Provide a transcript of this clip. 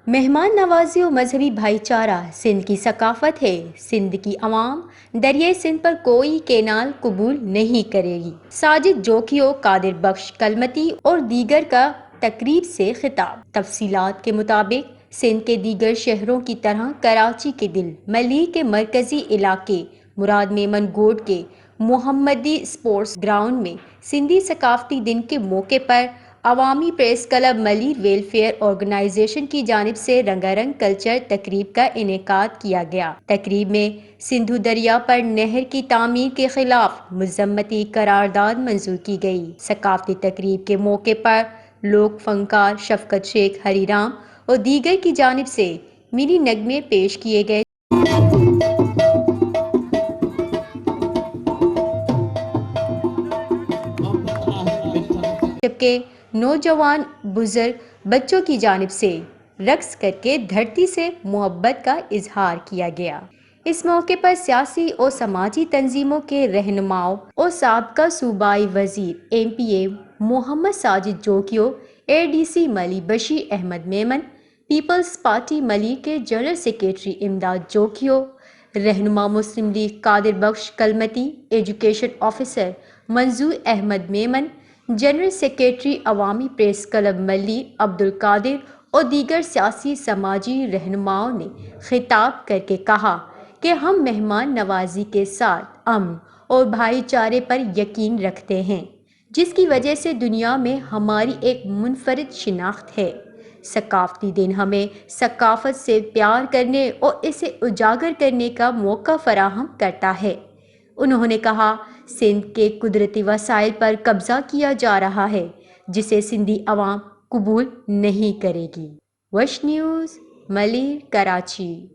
مہمان نوازی و مذہبی بھائی چارہ سندھ کی ثقافت ہے۔ سندھ کی عوام دریائے سندھ پر کوئی کینال قبول نہیں کرے گی۔ ساجد جوکیو، قادر بخش کلمتی اور دیگر کا تقریب سے خطاب۔ تفصیلات کے مطابق سندھ کے دیگر شہروں کی طرح کراچی کے دل ملیر کے مرکزی علاقے مراد میمن گوڈ کے محمدی اسپورٹس گراؤنڈ میں سندھی ثقافتی دن کے موقع پر عوامی press club Malir welfare organisation کی جانب سے رنگا رنگ کلچر تقریب کا انعقاد کیا گیا۔ تقریب میں سندھو دریا پر نہر کی تعمیر کے خلاف مذمتی قرارداد منظور کی گئی۔ ثقافتی تقریب کے موقع پر لوک فنکار شفقت شیخ ہری رام اور دیگر کی جانب سے منی نغمے پیش کیے گئے، جبکہ نوجوان بزرگ بچوں کی جانب سے رقص کر کے دھرتی سے محبت کا اظہار کیا گیا۔ اس موقع پر سیاسی اور سماجی تنظیموں کے رہنماؤں اور سابقہ صوبائی وزیر MPA محمد ساجد جوکیو، ADC ملی بشیر احمد میمن، پیپلز پارٹی ملیر کے جنرل سیکریٹری امداد جوکیو، رہنما مسلم لیگ قادر بخش کلمتی، ایجوکیشن آفیسر منظور احمد میمن، جنرل سیکریٹری عوامی پریس کلب ملیر عبدالقادر اور دیگر سیاسی سماجی رہنماؤں نے خطاب کر کے کہا کہ ہم مہمان نوازی کے ساتھ امن اور بھائی چارے پر یقین رکھتے ہیں، جس کی وجہ سے دنیا میں ہماری ایک منفرد شناخت ہے۔ ثقافتی دن ہمیں ثقافت سے پیار کرنے اور اسے اجاگر کرنے کا موقع فراہم کرتا ہے۔ انہوں نے کہا، سندھ کے قدرتی وسائل پر قبضہ کیا جا رہا ہے جسے سندھی عوام قبول نہیں کرے گی۔ وش نیوز، ملیر، کراچی۔